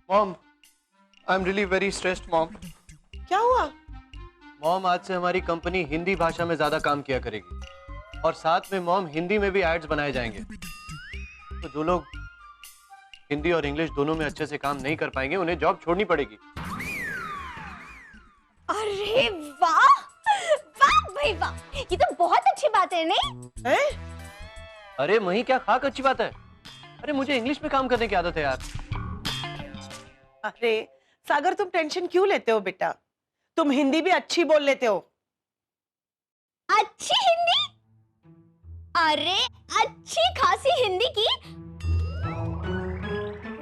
Mom, I am really very stressed mom. क्या हुआ? Mom, आज से हमारी कंपनी हिंदी भाषा में ज्यादा काम किया करेगी और साथ में मॉम हिंदी में भी एड्स बनाए जाएंगे। तो जो लोग हिंदी और इंग्लिश दोनों में अच्छे से काम नहीं कर पाएंगे उन्हें जॉब छोड़नी पड़ेगी। अरे वाह वाह भाई वाह, ये तो बहुत अच्छी बात है नहीं? हैं? अरे वही क्या खाक अच्छी बात है। अरे मुझे इंग्लिश में काम करने की आदत है यार। अरे सागर, तुम टेंशन क्यों लेते हो बेटा? तुम हिंदी भी अच्छी बोल लेते हो। अच्छी हिंदी? अरे अच्छी खासी हिंदी की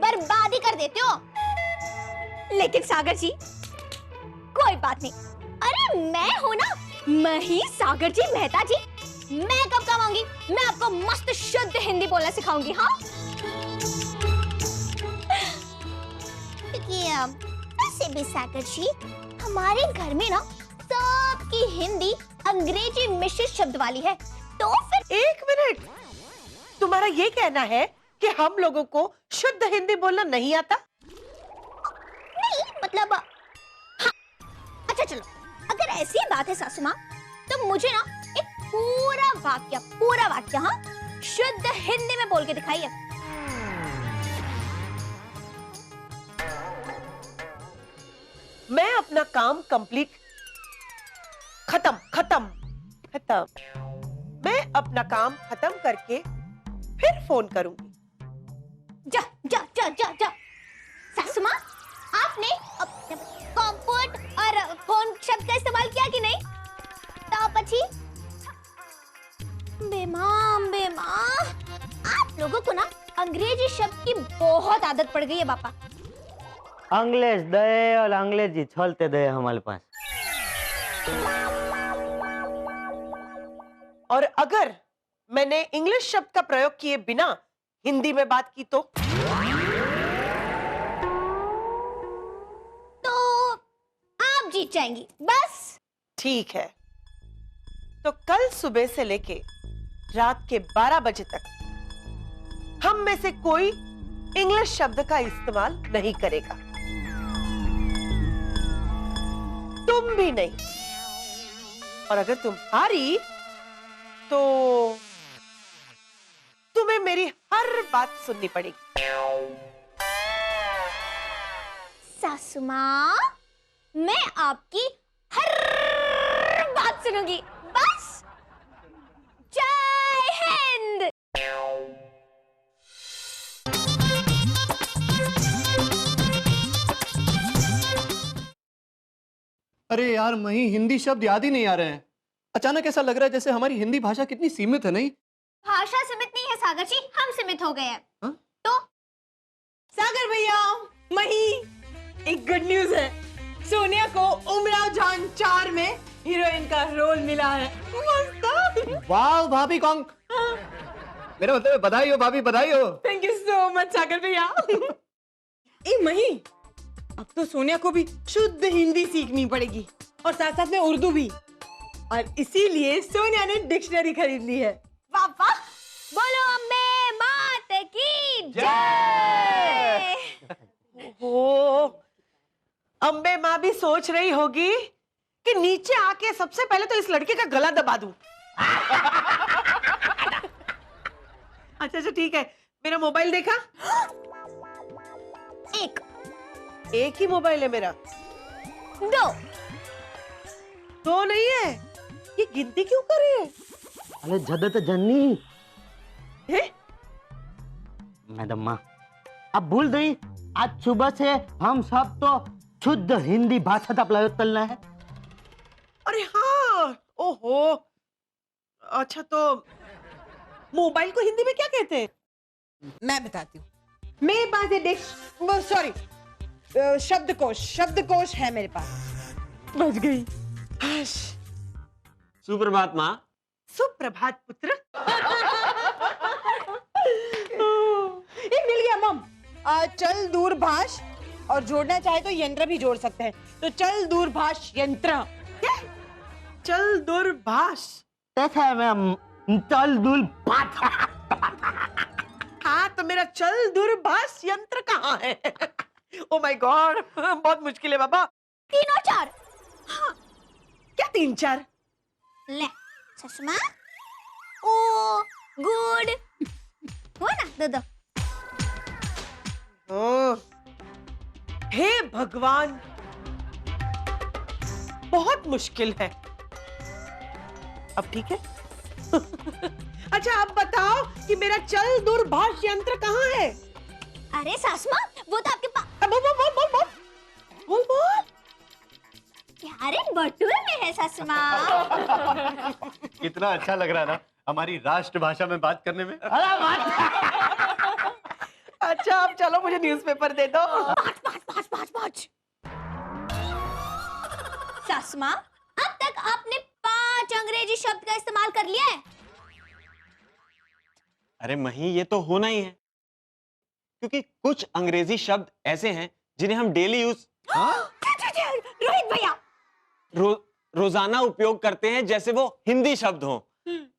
बर्बादी कर देते हो। लेकिन सागर जी कोई बात नहीं, अरे मैं हूं ना, मैं ही सागर जी मेहता जी। मैं कब कमाऊंगी, मैं आपको मस्त शुद्ध हिंदी बोलना सिखाऊंगी। हाँ, वैसे भी सागर जी हमारे घर में ना सबकी हिंदी अंग्रेजी मिश्रित शब्द वाली है, तो फिर। एक मिनट, तुम्हारा ये कहना है कि हम लोगों को शुद्ध हिंदी बोलना नहीं आता? नहीं मतलब हाँ। अच्छा चलो, अगर ऐसी बात है सासू माँ, तो मुझे ना एक पूरा वाक्य हाँ शुद्ध हिंदी में बोल के दिखाइए। मैं अपना काम कंप्लीट खत्म। मैं अपना काम खत्म करके फिर फोन करूंगी। जा जा जा जा जा सासू माँ, आपने कंफर्ट और फोन शब्द का इस्तेमाल किया कि नहीं? तो पची बेमां आप लोगों को ना अंग्रेजी शब्द की बहुत आदत पड़ गई है पापा। अंग्रेज दे और अंग्रेजी छोलते दे हमारे पास। और अगर मैंने इंग्लिश शब्द का प्रयोग किए बिना हिंदी में बात की तो आप जीत जाएंगी बस। ठीक है, तो कल सुबह से लेके रात के 12 बजे तक हम में से कोई इंग्लिश शब्द का इस्तेमाल नहीं करेगा। तुम भी नहीं। और अगर तुम हारी तो तुम्हें मेरी हर बात सुननी पड़ेगी। सासू माँ, मैं आपकी हर बात सुनूंगी बस। जय हिंद। अरे यार, वही हिंदी शब्द याद ही नहीं आ रहे हैं। अचानक ऐसा लग रहा है जैसे हमारी हिंदी भाषा कितनी सीमित है। नहीं, भाषा सीमित नहीं है सागर जी, हम सीमित हो गए हैं। हाँ? तो सागर भैया, मही, एक गुड न्यूज है। सोनिया को उमराव जान 4 में हीरोइन का रोल मिला है। मस्त। वाह भाभी कॉन्क। मेरा मतलब है बधाई हो भाभी, बधाई हो। थैंक यू सो मच सागर भैया। ए मही, अब तो सोनिया को भी शुद्ध हिंदी सीखनी पड़ेगी और साथ साथ में उर्दू भी, और इसीलिए सोनिया ने डिक्शनरी खरीद ली है। वाह वाह, बोलो अम्बे मात की जय। ओ, अम्बे माँ भी सोच रही होगी कि नीचे आके सबसे पहले तो इस लड़के का गला दबा दूं। अच्छा ठीक है, मेरा मोबाइल देखा? एक ही मोबाइल है मेरा। दो नहीं है, ये गिनती क्यों कर रही है? अरे जदत जन्नी है? मैडम माँ, अब भूल गई, आज सुबह से हम सब तो शुद्ध हिंदी भाषा का प्रयोग करना है। अरे हाँ, ओहो, अच्छा तो मोबाइल को हिंदी में क्या कहते हैं? मैं बताती हूँ। मेरे पास ये शब्दकोश है मेरे पास। बच गई। सुप्रभात माँ। सुप्रभात पुत्र। ये मिल गया मम। चल दूरभाष, और जोड़ना चाहे तो यंत्र भी जोड़ सकते हैं, तो चल दूरभाष यंत्र। क्या? चल दूरभाष। कैसा मैम? चल दूर हाँ, तो मेरा चल दूरभाष यंत्र कहाँ है? ओ माय गॉड, बहुत मुश्किल है बाबा। 3 और 4। क्या 3 4? ले ससुमा। ओ गुड। हो ना, दो दो। ओह, हे भगवान, बहुत मुश्किल है। अब ठीक है? अच्छा अब बताओ कि मेरा चल दूरभाष यंत्र कहाँ है? अरे सासमा, वो तो आपके पास। बोल। अरे बटुए में है सासमा। कितना अच्छा लग रहा है ना हमारी राष्ट्रभाषा में बात करने में। अच्छा अब चलो मुझे न्यूज़पेपर दे दो। पाँच। सासमा, अब तक आपने 5 अंग्रेजी शब्द का इस्तेमाल कर लिया है। अरे मही, ये तो होना ही है, क्योंकि कुछ अंग्रेजी शब्द ऐसे हैं जिन्हें हम डेली यूज रोहित भैया, रोजाना उपयोग करते हैं, जैसे वो हिंदी शब्द हों।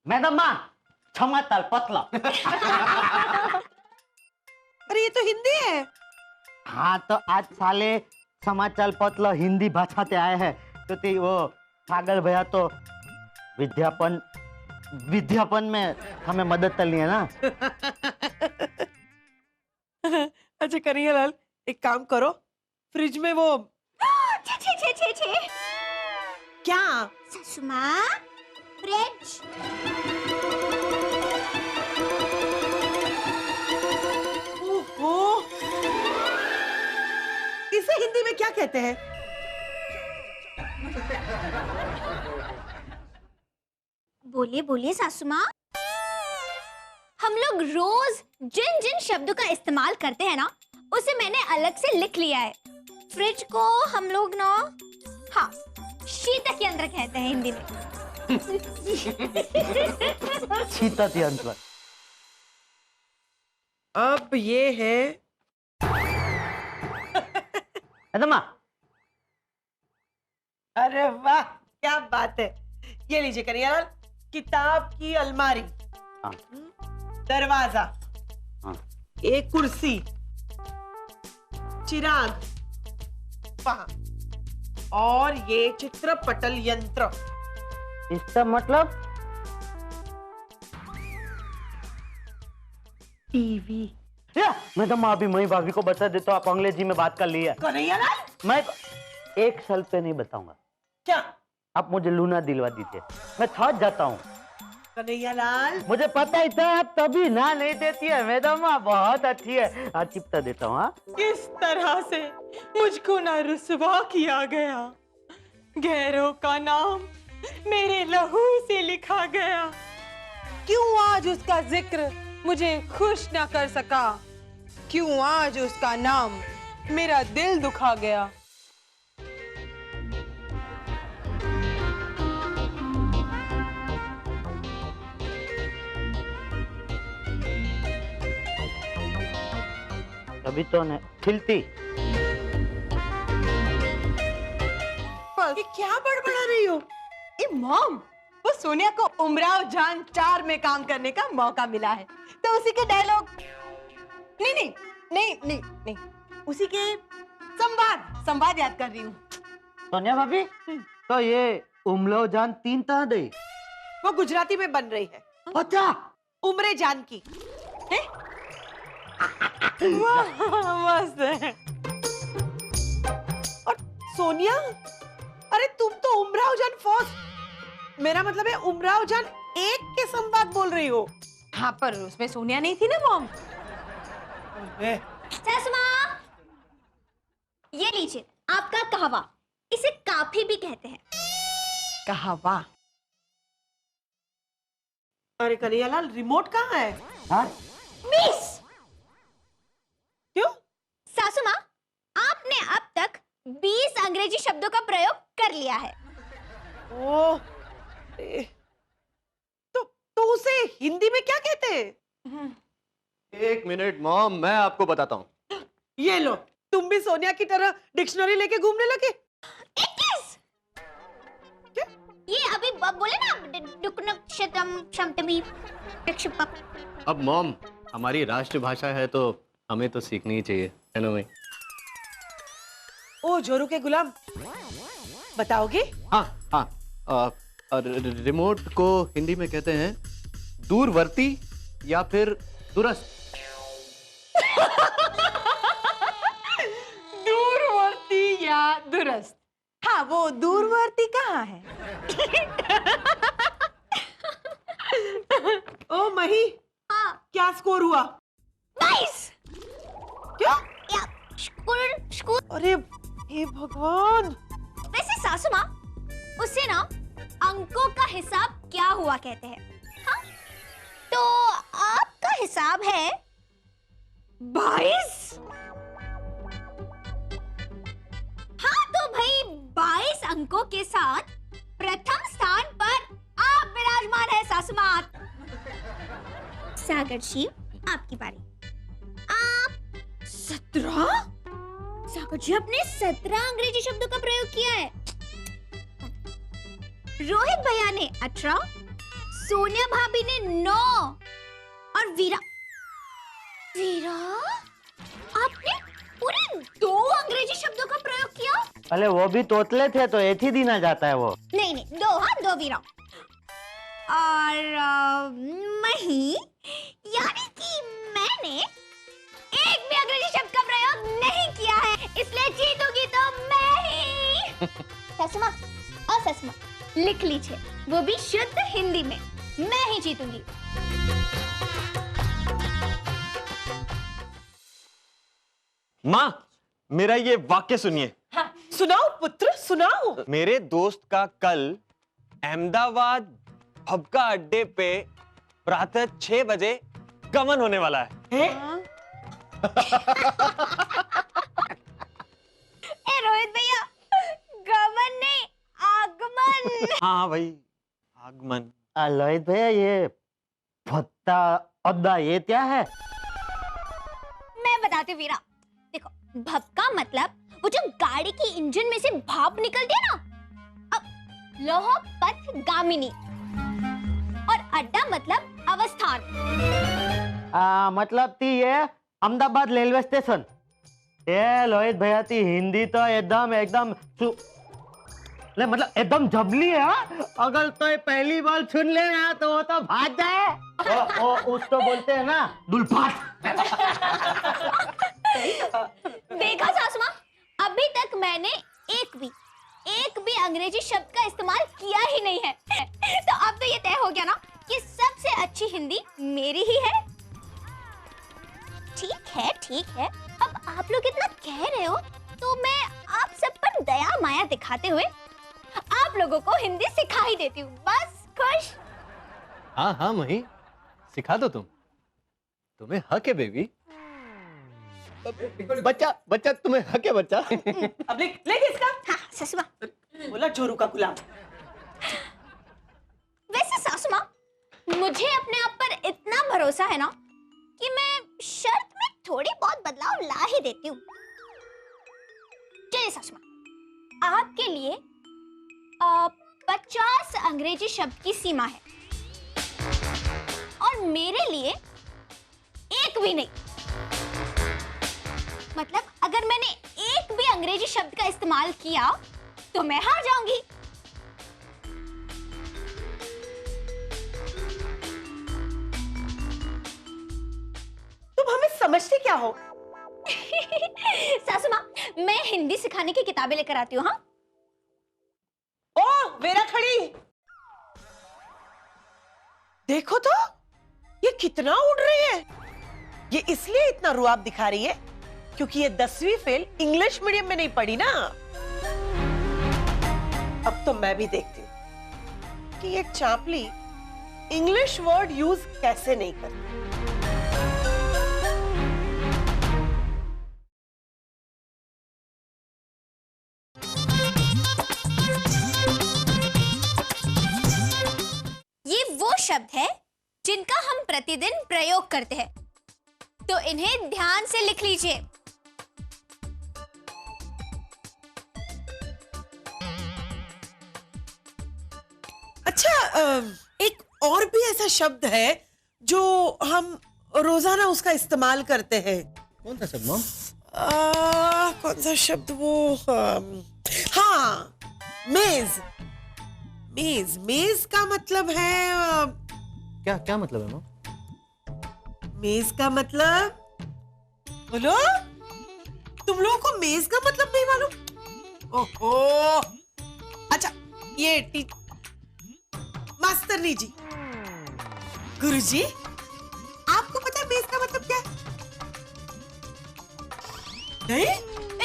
मैडम माँ, छमाताल पतला। अरे ये तो हिंदी है। हाँ तो आज साले समाचार पत्र हिंदी भाषा से आए हैं, तो वो सागर भैया तो विद्यापन में हमें मदद करनी है ना। अच्छा कन्हैयालाल, एक काम करो, फ्रिज में वो छे। क्या? सासुमा, फ्रिज। ओहो, इसे हिंदी में क्या कहते हैं? बोलिए सासुमा। हम लोग रोज जिन जिन शब्दों का इस्तेमाल करते हैं ना, उसे मैंने अलग से लिख लिया है। फ्रिज को हम लोग ना, हाँ, शीतक यंत्र कहते हैं हिंदी में। शीतक यंत्र। अब ये है मैडम माँ, अरे वाह क्या बात है। ये लीजिए कन्हैयालाल, किताब की अलमारी, हाँ। दरवाजा, हाँ। एक कुर्सी, चिराग, वहां, और ये चित्रपटल यंत्र। इसका मतलब टीवी। मैडम माँ, अभी मैं भाभी को बता देता हूँ, आप अंग्रेजी में बात कर लिया। कन्हैयालाल, मैं एक साल पे नहीं बताऊंगा। क्या? आप मुझे लूना दिलवा दीजिए, मैं थक जाता हूँ। कन्हैयालाल, मुझे पता ही था आप तभी ना नहीं देती है। मैडम माँ बहुत अच्छी है, आज चिपटा देता हूँ। हाँ, किस तरह से मुझको ना रुसवा किया गया, गैरों का नाम मेरे लहू से लिखा गया। क्यों आज उसका जिक्र मुझे खुश ना कर सका, क्यों आज उसका नाम मेरा दिल दुखा गया। अभी तो ने खिलती। ये क्या बड़बड़ा रही हो? ए मॉम, वो सोनिया को उमराव जान 4 में काम करने का मौका मिला है, तो उसी के डायलॉग नहीं, उसी के संवाद याद कर रही हूँ। सोनिया भाभी, तो ये उमलो जान 3 तरह दे। वो गुजराती में बन रही है। अच्छा, उम्रे जान की। मस्त है। और सोनिया, अरे तुम तो उमराव जान फौज, मेरा मतलब है उमराव जान 1 के संवाद बोल रही हो। हाँ, पर उसमें सोनिया नहीं थी ना मॉम। सासुमा, ये लीजिए आपका कहवा। इसे काफी भी कहते हैं। कहवा। अरे कन्हैयालाल, रिमोट कहाँ है? हाँ? मिस क्यों? सासुमा, आपने अब तक 20 अंग्रेजी शब्दों का प्रयोग कर लिया है। ओह, तो उसे हिंदी में क्या कहते हैं? एक मिनट मॉम, मैं आपको बताता हूँ। ये लो, तुम भी सोनिया की तरह डिक्शनरी लेके घूमने लगे। 21। क्या? ये अभी बोले ना, डुकनक शतम शमतमी टक्षपक। अब मॉम, हमारी राष्ट्रभाषा है तो हमें तो सीखनी ही चाहिए, है ना भाई? ओ जोरू के गुलाम, बताओगे? हाँ हाँ, रिमोट को हिंदी में कहते हैं दूरवर्ती या फिर दूरस्थ। दूरवर्ती या दूरस्थ? हाँ, वो दूरवर्ती कहाँ है? ओ मही, हाँ, क्या स्कोर हुआ? 22। क्या? या स्कूल स्कूल। अरे हे भगवान! वैसे सासू माँ, उससे ना अंकों का हिसाब क्या हुआ कहते हैं? हाँ? तो आपका हिसाब है 22। हाँ तो भाई 22 अंकों के साथ प्रथम स्थान पर आप विराजमान है सासू माँ। सागर जी, आपकी बारी। आप 17? सागर जी, आपने 17 अंग्रेजी शब्दों का प्रयोग किया है। रोहित भैया ने 18, सोनिया भाभी ने 9 और वीरा आपने पूरे 2 अंग्रेजी शब्दों का प्रयोग किया। पहले वो भी तोतले थे तो एक ही दिन आ जाता है वो। नहीं नहीं, 2, हाँ 2 वीरा। और मही, यानी कि मैंने एक भी अंग्रेजी शब्द का प्रयोग नहीं किया है, इसलिए जीतूंगी तो मैं ही। ससमा और ससमा लिख लीजिए, वो भी शुद्ध हिंदी में। मैं ही जीतूंगी। माँ, मेरा ये वाक्य सुनिए। हाँ, सुनाओ पुत्र, सुनाओ। मेरे दोस्त का कल अहमदाबाद हबका अड्डे पे प्रातः 6 बजे गमन होने वाला है। ए रोहित भैया, गमन नहीं, आगमन। हाँ भाई, आगमन। लोहित भैया, ये भत्ता अद्दा ये क्या है? मैं बताती हूँ वीरा, देखो भप का मतलब वो जो गाड़ी की इंजन में से भाप निकलती है ना, अब लोह पथ गामिनी, और अड्डा मतलब अवस्थान। मतलब ती ये अहमदाबाद रेलवे स्टेशन। ये लोहित भैया ती हिंदी तो एकदम ले मतलब एकदम जबली है। अगर तो ये पहली बार सुन ले ना तो वो तो भाग जाए। ओ उसको बोलते हैं ना दुलफाट। देखा सासुमा, अभी तक मैंने एक भी अंग्रेजी शब्द का इस्तेमाल किया ही नहीं है। तो अब तो ये तय हो गया ना कि सबसे अच्छी हिंदी मेरी ही है। ठीक है, अब आप लोग इतना कह रहे हो तो मैं आप सब पर दया माया दिखाते हुए आप लोगों को हिंदी सिखा ही देती हूँ। बस खुश? हाँ हाँ मही, सिखा दो तुम्हें हक है बेबी। बच्चा तुम्हें हक है बच्चा। अब ले इसका। हाँ ससुमा। बोला जोरू का गुलाम। वैसे सासुमा, मुझे अपने आप पर इतना भरोसा है ना कि मैं शर्त में थोड़ी बहुत बदलाव ला ही देती हूँ। चलिए सासुमा, आपके लिए 50 अंग्रेजी शब्द की सीमा है और मेरे लिए एक भी नहीं। मतलब अगर मैंने एक भी अंग्रेजी शब्द का इस्तेमाल किया तो मैं हार जाऊंगी। तुम हमें समझते क्या हो? सासू माँ, मैं हिंदी सिखाने की किताबें लेकर आती हूँ। हाँ, ओ वेरा खड़ी, देखो तो ये कितना उड़ रही है। ये इसलिए इतना रुआब दिखा रही है क्योंकि ये 10वीं फेल इंग्लिश मीडियम में नहीं पढ़ी ना। अब तो मैं भी देखती हूँ कि ये चापली इंग्लिश वर्ड यूज कैसे नहीं करती। ये वो शब्द है जिनका हम प्रतिदिन प्रयोग करते हैं, तो इन्हें ध्यान से लिख लीजिए। अच्छा, एक और भी ऐसा शब्द है जो हम रोजाना उसका इस्तेमाल करते हैं। कौन सा शब्द मॉम? कौन सा शब्द वो हाँ, मेज। मेज, मेज का मतलब है क्या क्या मतलब है मॉम? मेज का मतलब, बोलो, तुम लोगों को मेज का मतलब नहीं मालूम? ओहो, अच्छा, ये मास्टरनी जी, गुरुजी, आपको पता है मेज का मतलब क्या है? नहीं?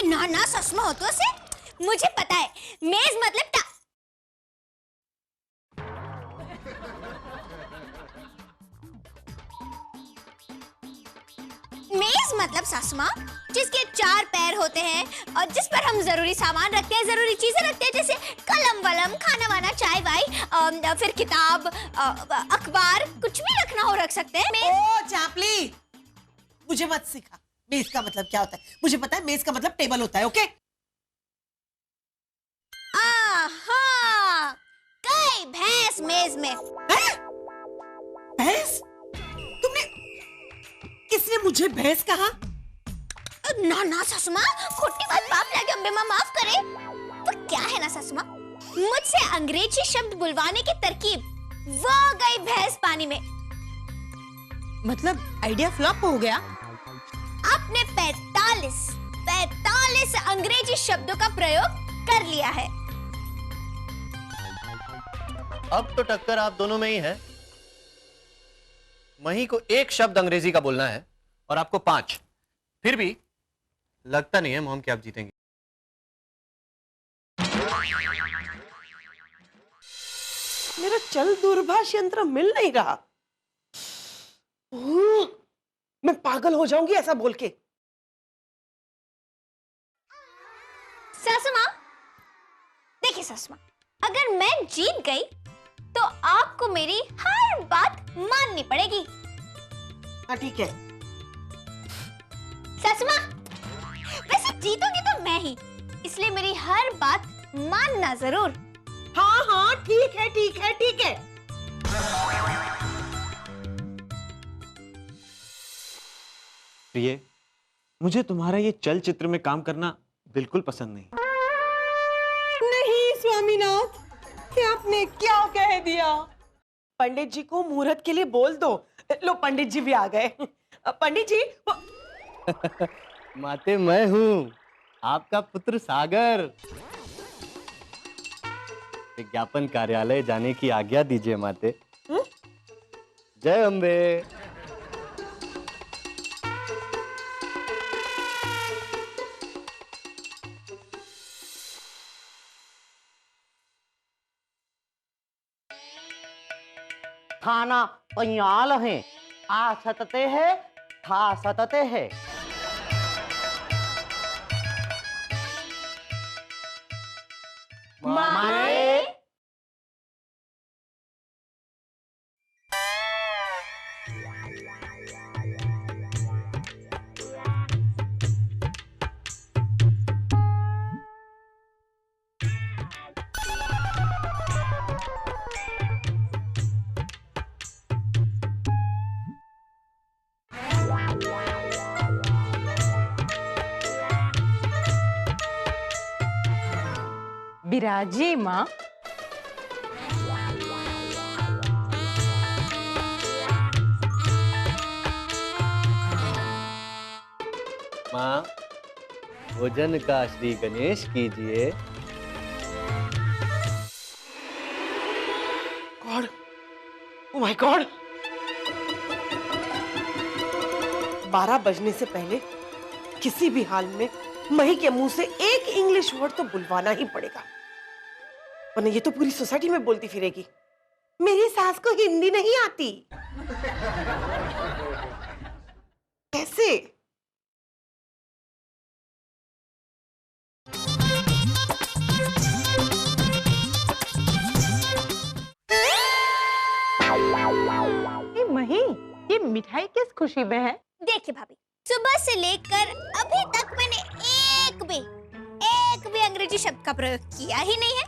ना ना ससमा हो तो से मुझे पता है मेज मतलब मेज मतलब ससमा जिसके 4 पैर होते हैं और जिस पर हम जरूरी सामान रखते हैं, जरूरी चीजें रखते हैं, जैसे कलम वलम, खाना वाना, चाय वाय, फिर किताब, अखबार, कुछ भी रखना हो रख सकते हैं। ओ चापली, मुझे मत सिखा मेज का मतलब क्या होता है। मुझे पता है मेज का मतलब टेबल होता है। ओके? आहा, कई भैंस मेज में। भैंस? तुमने, किसने मुझे भैंस कहा? ना ना ससुमा, खोटी बात बाप लागे अम्बे माँ माफ करे। वो क्या है ना ससुमा, मुझसे अंग्रेजी शब्द बुलवाने की तरकीब वो गई भैंस पानी में। मतलब आइडिया फ्लॉप हो गया। आपने 45 अंग्रेजी शब्दों का प्रयोग कर लिया है। अब तो टक्कर आप दोनों में ही है। मही को 1 शब्द अंग्रेजी का बोलना है और आपको 5। फिर भी लगता नहीं है मॉम कि आप जीतेंगे। मेरा चल दूरभाष यंत्र मिल नहीं रहा। मैं पागल हो जाऊंगी ऐसा बोल के। ससुमा, देखिए ससुमा, अगर मैं जीत गई तो आपको मेरी हर बात माननी पड़ेगी। हाँ ठीक है। ससुमा, वैसे जीतूंगी तो मैं ही, इसलिए मेरी हर बात मानना जरूर। हाँ हाँ ठीक है ठीक है ठीक है। प्रिय, मुझे तुम्हारा ये चलचित्र में काम करना बिल्कुल पसंद नहीं। नहीं स्वामीनाथ, क्या आपने क्या कह दिया? पंडित जी को मुहूर्त के लिए बोल दो। लो पंडित जी भी आ गए। पंडित जी माते मैं हूं, आपका पुत्र सागर। विज्ञापन कार्यालय जाने की आज्ञा दीजिए माते। जय अम्बे। खाना पंयाल है, आ सतते है, खा सतते है। मारे बिराजे माँ। माँ, भोजन का श्री गणेश कीजिए। गॉड, ओह माय गॉड, 12 बजने से पहले किसी भी हाल में मही के मुंह से एक इंग्लिश वर्ड तो बुलवाना ही पड़ेगा, वरना ये तो पूरी सोसाइटी में बोलती फिरेगी मेरी सास को हिंदी नहीं आती। कैसे? मही, ये मिठाई किस खुशी में है? देखिए भाभी, सुबह से लेकर अभी तक मैंने एक भी अंग्रेजी शब्द का प्रयोग किया ही नहीं है,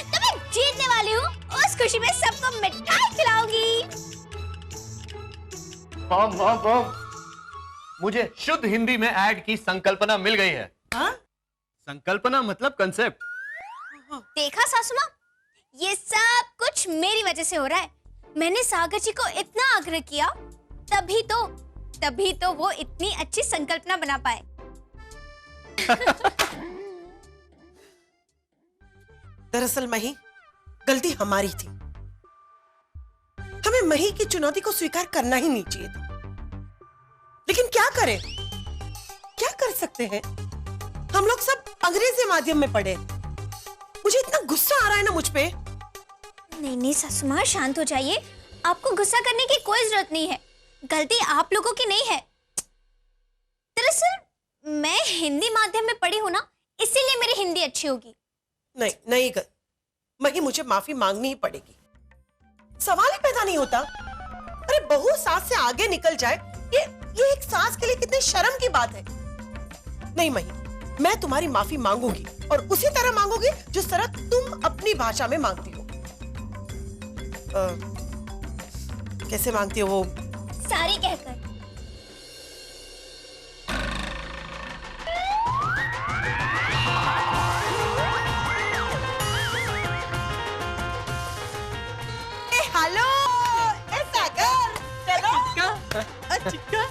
तो मैं जीतने वाली हूँ। उस खुशी में सबको मिठाई खिलाऊंगी। मॉम मॉम मॉम, मुझे शुद्ध हिंदी में ऐड की संकल्पना मिल गई है। हाँ? संकल्पना मतलब कंसेप्ट। देखा सासू माँ, ये सब कुछ मेरी वजह से हो रहा है। मैंने सागर जी को इतना आग्रह किया, तभी तो वो इतनी अच्छी संकल्पना बना पाए। दरअसल मही, गलती हमारी थी। हमें मही की चुनौती को स्वीकार करना ही नहीं चाहिए था। लेकिन क्या करें, क्या कर सकते हैं? हम लोग सब अंग्रेजी माध्यम में पढ़े। मुझे इतना गुस्सा आ रहा है ना मुझ पे। नहीं सासू माँ, शांत हो जाइए। आपको गुस्सा करने की कोई जरूरत नहीं है। गलती आप लोगों की नहीं है। दरअसल मैं हिंदी माध्यम में पढ़ी हूँ ना, इसीलिए मेरी हिंदी अच्छी होगी। नहीं मही, मुझे माफी मांगनी ही पड़ेगी। सवाल ही पैदा नहीं होता। अरे बहू सास से आगे निकल जाए, ये एक सास के लिए कितनी शर्म की बात है। नहीं मही, मैं तुम्हारी माफी मांगूंगी और उसी तरह मांगूंगी जिस तरह तुम अपनी भाषा में मांगती हो। कैसे मांगती हो वो? सारी कहकर। हेलो सागर, चिक्का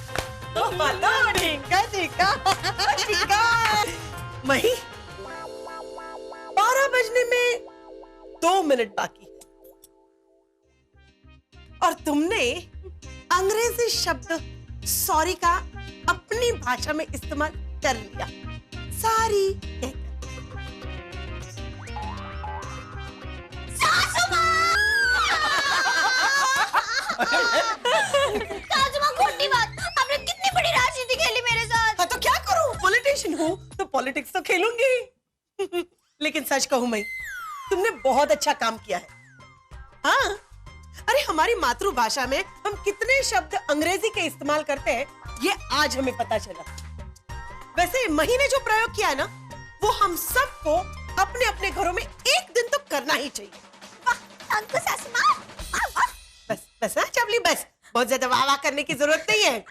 मही, 12 बजने में 2 मिनट बाकी है और तुमने अंग्रेजी शब्द सॉरी का अपनी भाषा में इस्तेमाल कर लिया। सारी सासू माँ, खोटी बात। आपने कितनी बड़ी राजनीति खेली मेरे साथ। हाँ तो क्या करूं, पॉलिटिशियन हूँ तो पॉलिटिक्स तो खेलूंगी। लेकिन सच कहूं मैं, तुमने बहुत अच्छा काम किया है। हाँ, अरे हमारी मातृभाषा में हम कितने शब्द अंग्रेजी के इस्तेमाल करते हैं, ये आज हमें पता चला। वैसे मही ने जो प्रयोग किया है ना, वो हम सबको अपने अपने घरों में एक दिन तो करना ही चाहिए। अंकु सासू माँ, बस हाँ चपली, बस बहुत ज्यादा वाह करने की जरूरत नहीं है।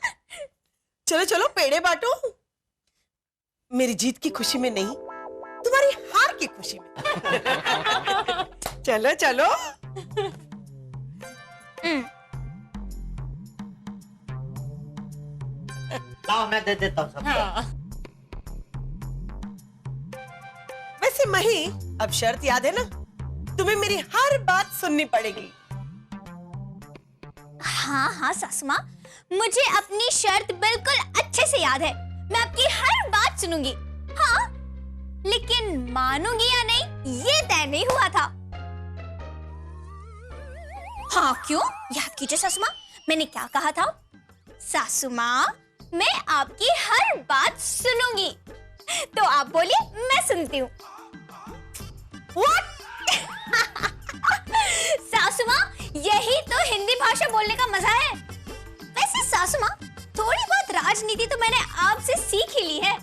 चलो चलो पेड़े बांटो। मेरी जीत की खुशी में नहीं, तुम्हारी हार की खुशी में। चलो चलो। लाओ मैं दे देता हूँ सबको। वैसे मही, अब शर्त याद है ना, तुम्हें मेरी हर बात सुननी पड़ेगी। हाँ सासू माँ, मुझे अपनी शर्त बिल्कुल अच्छे से याद है। मैं आपकी हर बात सुनूंगी। हाँ, लेकिन मानूंगी या नहीं ये तय नहीं हुआ था। हाँ क्यों? याद कीजिए सासू माँ, मैंने क्या कहा था? सासू माँ, मैं आपकी हर बात सुनूंगी। तो आप बोलिए, मैं सुनती हूँ। सासू माँ, यही तो हिंदी भाषा बोलने का मजा है। वैसे सासू माँ, थोड़ी बहुत राजनीति तो मैंने आपसे सीख ही ली है।